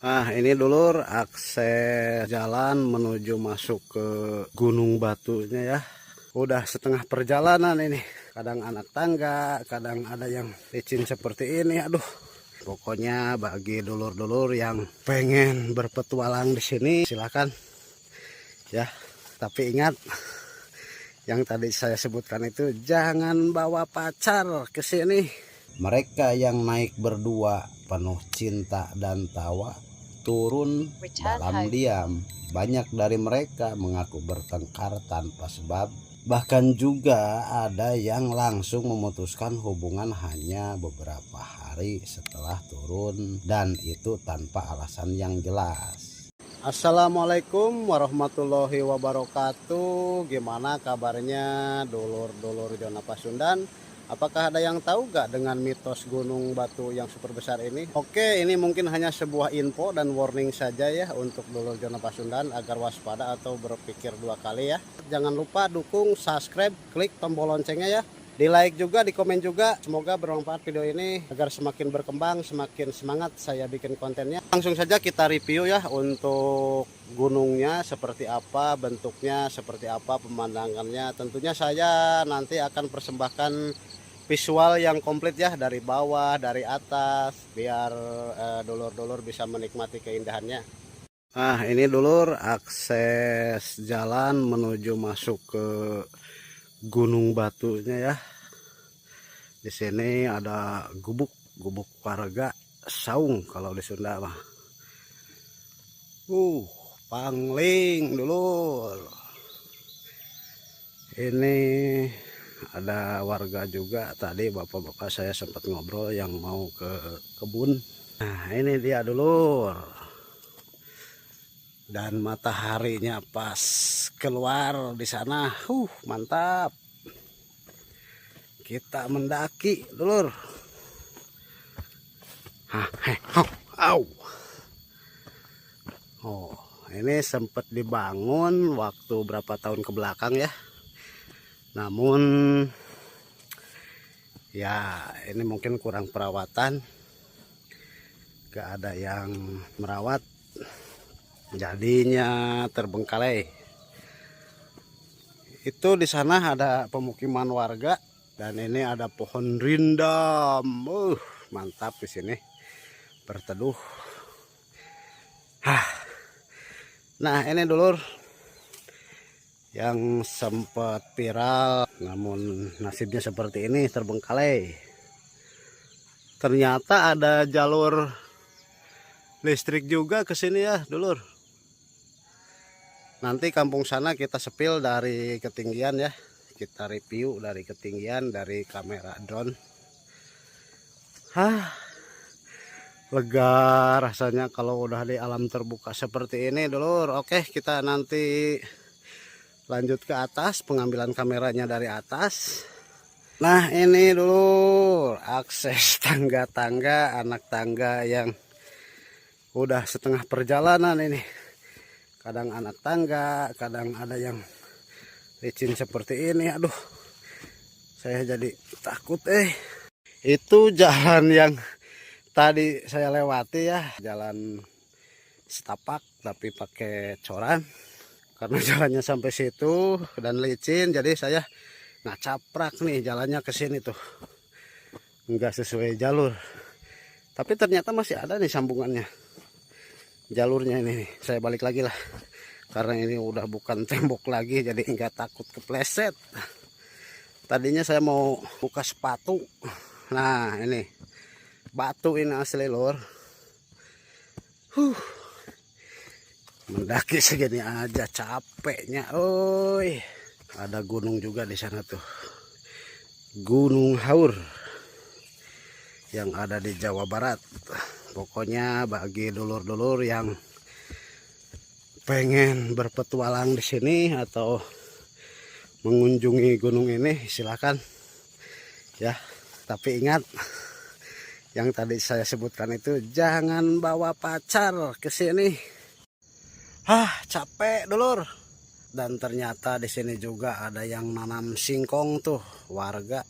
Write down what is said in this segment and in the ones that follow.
Ini dulur akses jalan menuju masuk ke Gunung Batunya ya. Udah setengah perjalanan ini. Kadang anak tangga, kadang ada yang licin seperti ini. Aduh. Pokoknya bagi dulur-dulur yang pengen berpetualang di sini silakan ya. Tapi ingat yang tadi saya sebutkan itu jangan bawa pacar ke sini. Mereka yang naik berdua penuh cinta dan tawa turun dalam diam. Banyak dari mereka mengaku bertengkar tanpa sebab. Bahkan juga ada yang langsung memutuskan hubungan hanya beberapa hari setelah turun, dan itu tanpa alasan yang jelas. Assalamualaikum warahmatullahi wabarakatuh. Gimana kabarnya dulur-dulur Zona Pasundan? Apakah ada yang tahu gak dengan mitos Gunung Batu yang super besar ini? Oke, ini mungkin hanya sebuah info dan warning saja ya untuk dulur Zona Pasundan agar waspada atau berpikir dua kali ya. Jangan lupa dukung, subscribe, klik tombol loncengnya ya. Di like juga, di komen juga. Semoga bermanfaat video ini agar semakin berkembang, semakin semangat saya bikin kontennya. Langsung saja kita review ya untuk gunungnya seperti apa, bentuknya seperti apa, pemandangannya. Tentunya saya nanti akan persembahkan visual yang komplit ya, dari bawah, dari atas, biar dulur-dulur bisa menikmati keindahannya. Ini dulur akses jalan menuju masuk ke Gunung Batunya ya. Di sini ada gubuk warga saung kalau di Sunda mah. Pangling dulur. Ini ada warga juga, tadi bapak-bapak saya sempat ngobrol yang mau ke kebun. Nah ini dia dulur, dan mataharinya pas keluar di sana. Mantap, kita mendaki dulur. Ini sempat dibangun waktu berapa tahun ke belakang ya. Namun ya ini mungkin kurang perawatan, gak ada yang merawat, jadinya terbengkalai. Itu di sana ada pemukiman warga dan ini ada pohon rindam. Mantap di sini berteduh. Nah ini dulur yang sempat viral, namun nasibnya seperti ini, terbengkalai. Ternyata ada jalur listrik juga ke sini ya dulur. Nanti kampung sana kita sepil dari ketinggian ya, kita review dari ketinggian dari kamera drone. Lega rasanya kalau udah di alam terbuka seperti ini dulur. Oke, kita nanti lanjut ke atas, pengambilan kameranya dari atas. Nah ini dulu akses tangga-tangga, anak tangga yang udah setengah perjalanan ini. Kadang anak tangga, kadang ada yang licin seperti ini. Aduh, saya jadi takut. Itu jalan yang tadi saya lewati ya, jalan setapak tapi pakai coran. Karena jalannya sampai situ dan licin, jadi saya ngacaprak nih jalannya ke sini tuh, nggak sesuai jalur. Tapi ternyata masih ada nih sambungannya, jalurnya ini nih. Saya balik lagi lah, karena ini udah bukan tembok lagi, jadi nggak takut kepleset. Tadinya saya mau buka sepatu. Nah ini batu ini asli lor. Mendaki segini aja capeknya. Ada gunung juga di sana tuh, Gunung Haur yang ada di Jawa Barat. Pokoknya bagi dulur-dulur yang pengen berpetualang di sini atau mengunjungi gunung ini silakan ya. Tapi ingat yang tadi saya sebutkan itu jangan bawa pacar ke sini. Capek dulur. Dan ternyata di sini juga ada yang nanam singkong tuh warga.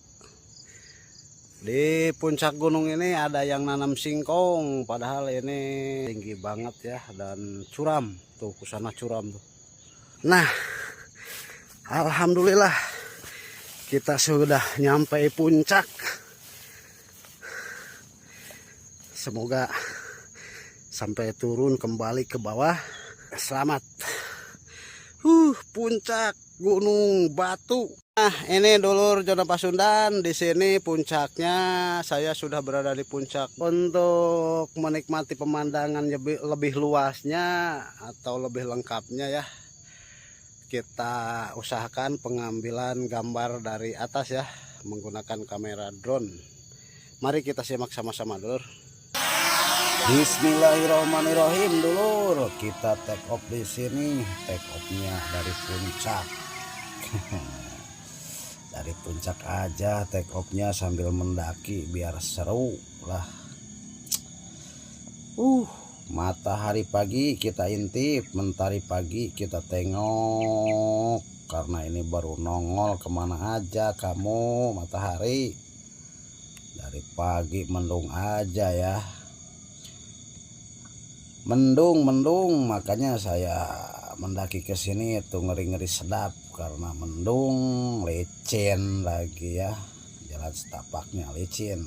Di puncak gunung ini ada yang nanam singkong, padahal ini tinggi banget ya dan curam. Tuh kusana curam tuh. Nah, alhamdulillah kita sudah nyampe puncak. Semoga sampai turun kembali ke bawah selamat. Puncak Gunung Batu. Nah, ini dulur Zona Pasundan. Di sini puncaknya, saya sudah berada di puncak. Untuk menikmati pemandangan lebih luasnya atau lebih lengkapnya ya, kita usahakan pengambilan gambar dari atas ya, menggunakan kamera drone. Mari kita simak sama-sama dulur. Bismillahirrahmanirrahim dulur, kita take off di sini. Take off-nya dari puncak. Dari puncak aja take off-nya sambil mendaki biar seru lah. Matahari pagi kita intip, mentari pagi kita tengok. Karena ini baru nongol, kemana aja kamu matahari? Dari pagi mendung aja ya. Mendung, makanya saya mendaki ke sini itu ngeri-ngeri sedap karena mendung, licin lagi ya. Jalan setapaknya licin.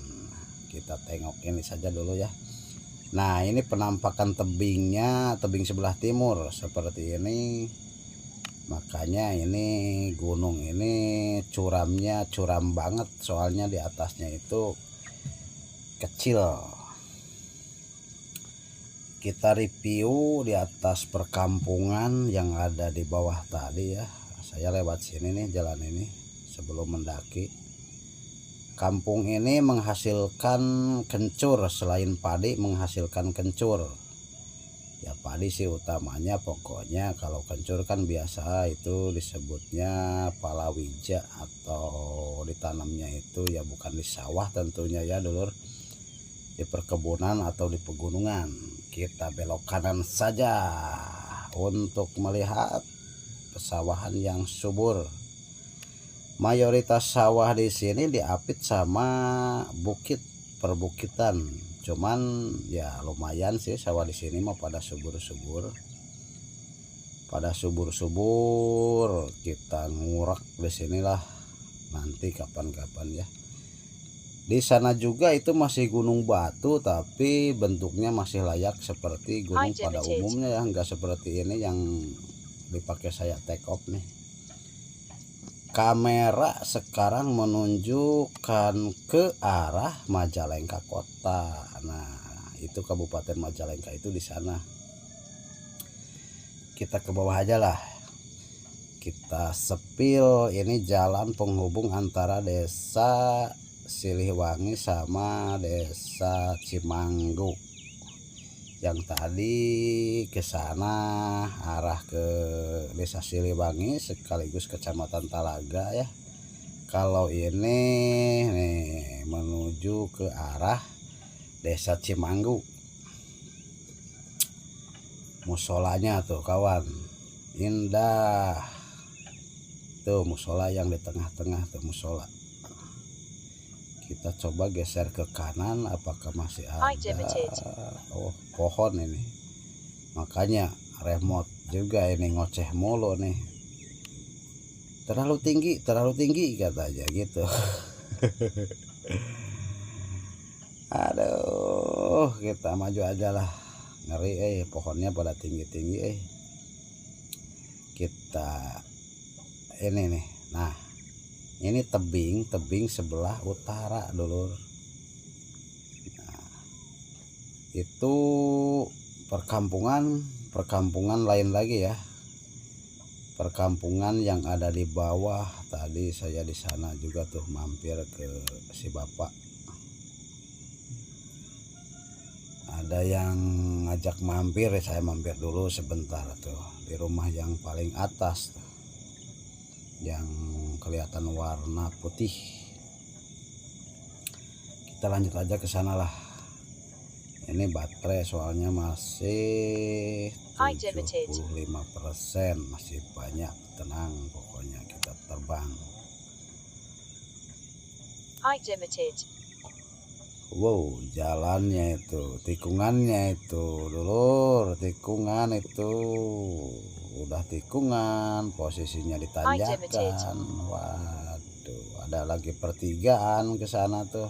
Kita tengok ini saja dulu ya. Nah, ini penampakan tebingnya, tebing sebelah timur seperti ini. Makanya ini gunung ini curamnya curam banget, soalnya di atasnya itu kecil. Kita review di atas perkampungan yang ada di bawah tadi ya. Saya lewat sini nih, jalan ini sebelum mendaki. Kampung ini menghasilkan kencur, selain padi menghasilkan kencur. Ya padi sih utamanya, pokoknya kalau kencur kan biasa itu disebutnya palawija atau ditanamnya itu ya bukan di sawah tentunya ya dulur. Di perkebunan atau di pegunungan. Kita belok kanan saja untuk melihat pesawahan yang subur. Mayoritas sawah di sini diapit sama bukit, perbukitan. Cuman ya lumayan sih sawah di sini mah pada subur-subur. Pada subur-subur, kita ngurak di sinilah nanti kapan-kapan ya. Di sana juga itu masih gunung batu, tapi bentuknya masih layak seperti gunung pada umumnya ya, enggak seperti ini yang dipakai saya take off nih. Kamera sekarang menunjukkan ke arah Majalengka kota. Nah, itu Kabupaten Majalengka itu di sana. Kita ke bawah aja lah. Kita sepil, ini jalan penghubung antara desa Siliwangi sama desa Cimanggu. Yang tadi ke sana arah ke desa Siliwangi sekaligus kecamatan Talaga ya. Kalau ini nih menuju ke arah desa Cimanggu. Musolanya tuh kawan, indah. Tuh musola yang di tengah-tengah tuh musola. Kita coba geser ke kanan, apakah masih ada? Oh, pohon ini. Makanya remote juga ini ngoceh mulu nih. Terlalu tinggi katanya gitu. Aduh, kita maju aja lah. Ngeri pohonnya pada tinggi-tinggi Kita ini nih. Nah, ini tebing sebelah utara dulur. Nah, itu perkampungan lain lagi ya. Perkampungan yang ada di bawah. Tadi saya di sana juga tuh mampir ke si bapak. Ada yang ngajak mampir, saya mampir dulu sebentar tuh di rumah yang paling atas tuh. Yang kelihatan warna putih. Kita lanjut aja ke sana lah. Ini baterai soalnya masih 75%, masih banyak. Tenang, pokoknya kita terbang. Wow, jalannya itu, tikungannya itu, dulur, tikungan itu, udah tikungan, posisinya ditanjakan. Waduh, ada lagi pertigaan ke sana tuh.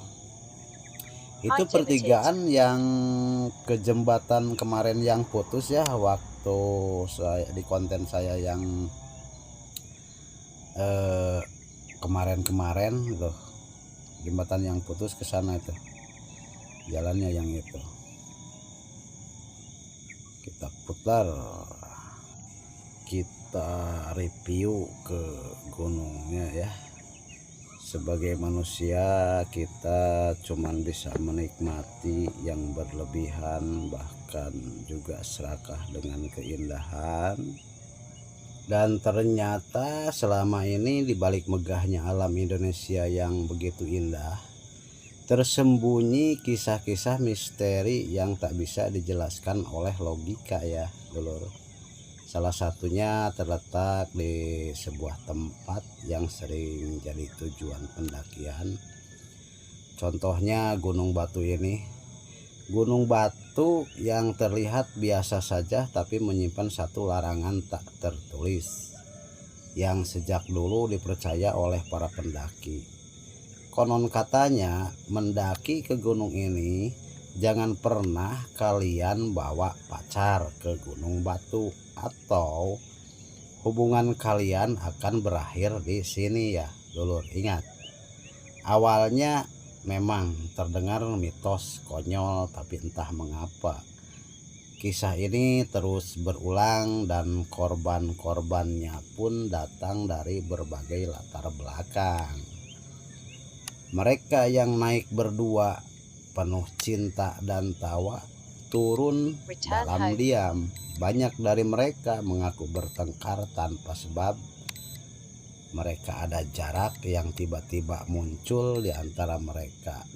Itu pertigaan yang ke jembatan kemarin yang putus ya, waktu saya di konten saya yang kemarin-kemarin gitu. Jembatan yang putus ke sana itu. Jalannya yang itu. Kita putar, kita review ke gunungnya ya. Sebagai manusia kita cuman bisa menikmati yang berlebihan, bahkan juga serakah dengan keindahan. Dan ternyata selama ini di balik megahnya alam Indonesia yang begitu indah, tersembunyi kisah-kisah misteri yang tak bisa dijelaskan oleh logika ya dulur. Salah satunya terletak di sebuah tempat yang sering jadi tujuan pendakian. Contohnya Gunung Batu ini. Gunung Batu yang terlihat biasa saja tapi menyimpan satu larangan tak tertulis yang sejak dulu dipercaya oleh para pendaki. Konon katanya mendaki ke gunung ini jangan pernah kalian bawa pacar ke Gunung Batu atau hubungan kalian akan berakhir di sini ya dulur. Ingat, awalnya memang terdengar mitos konyol, tapi entah mengapa kisah ini terus berulang dan korban-korbannya pun datang dari berbagai latar belakang. Mereka yang naik berdua penuh cinta dan tawa turun dalam diam. Banyak dari mereka mengaku bertengkar tanpa sebab. Mereka ada jarak yang tiba-tiba muncul di antara mereka.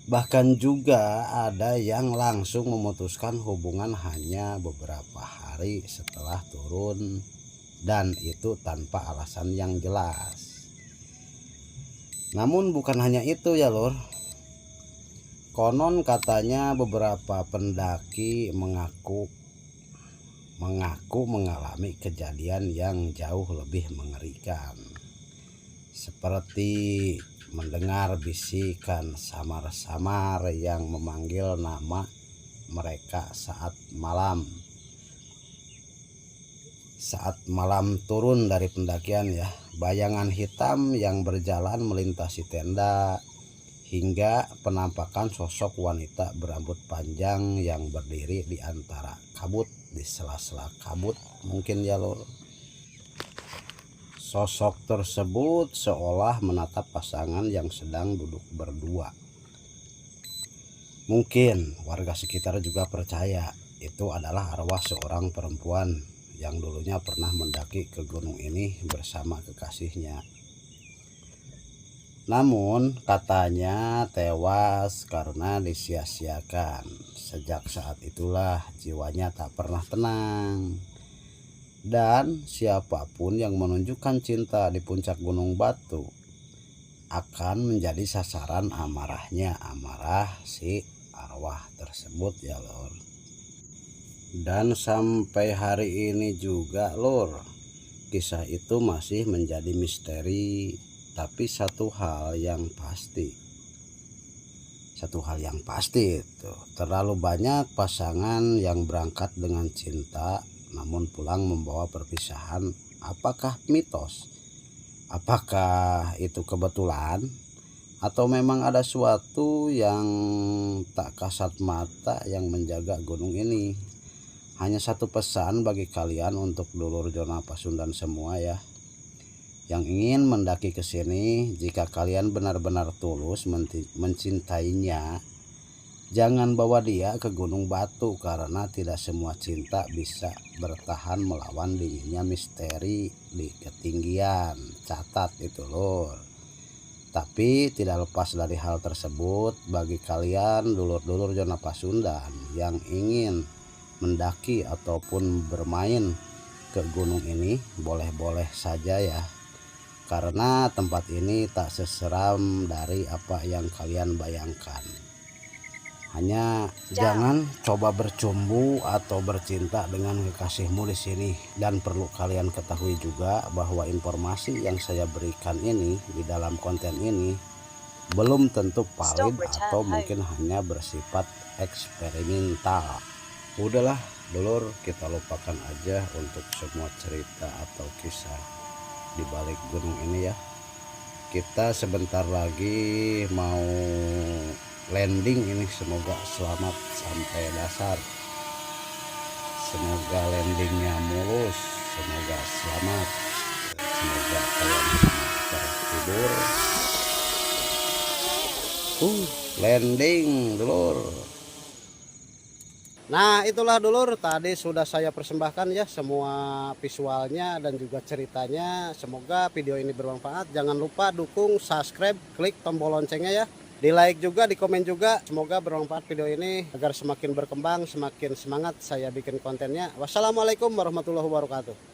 Bahkan juga ada yang langsung memutuskan hubungan hanya beberapa hari setelah turun, dan itu tanpa alasan yang jelas. Namun bukan hanya itu ya lor. Konon katanya beberapa pendaki mengaku mengalami kejadian yang jauh lebih mengerikan. Seperti mendengar bisikan samar-samar yang memanggil nama mereka saat malam turun dari pendakian ya. Bayangan hitam yang berjalan melintasi tenda, hingga penampakan sosok wanita berambut panjang yang berdiri di antara kabut, di sela-sela kabut mungkin ya lor. Sosok tersebut seolah menatap pasangan yang sedang duduk berdua. Mungkin warga sekitar juga percaya itu adalah arwah seorang perempuan yang dulunya pernah mendaki ke gunung ini bersama kekasihnya. Namun katanya tewas karena disia-siakan. Sejak saat itulah jiwanya tak pernah tenang. Dan siapapun yang menunjukkan cinta di puncak Gunung Batu akan menjadi sasaran amarah si arwah tersebut ya lor. Dan sampai hari ini juga lor, kisah itu masih menjadi misteri. Tapi satu hal yang pasti itu terlalu banyak pasangan yang berangkat dengan cinta namun pulang membawa perpisahan. Apakah mitos? Apakah itu kebetulan? Atau memang ada sesuatu yang tak kasat mata yang menjaga gunung ini? Hanya satu pesan bagi kalian untuk dulur Zona Pasundan semua ya, yang ingin mendaki ke sini. Jika kalian benar-benar tulus mencintainya, jangan bawa dia ke Gunung Batu, karena tidak semua cinta bisa bertahan melawan dinginnya misteri di ketinggian. Catat itu lor. Tapi tidak lepas dari hal tersebut, bagi kalian dulur-dulur Zona Pasundan yang ingin mendaki ataupun bermain ke gunung ini, boleh-boleh saja ya. karena tempat ini tak seseram dari apa yang kalian bayangkan. Hanya jangan coba bercumbu atau bercinta dengan kekasihmu di sini. Dan perlu kalian ketahui juga bahwa informasi yang saya berikan ini di dalam konten ini belum tentu valid atau mungkin hanya bersifat eksperimental. Udahlah dulur, kita lupakan aja untuk semua cerita atau kisah di balik gunung ini ya. Kita sebentar lagi mau landing ini, semoga selamat sampai dasar, semoga landingnya mulus, semoga selamat, semoga kalian tertidur. Landing dulur. Nah itulah dulur, tadi sudah saya persembahkan ya semua visualnya dan juga ceritanya. Semoga video ini bermanfaat. Jangan lupa dukung, subscribe, klik tombol loncengnya ya. Di like juga, di komen juga. Semoga bermanfaat video ini agar semakin berkembang, semakin semangat saya bikin kontennya. Wassalamualaikum warahmatullahi wabarakatuh.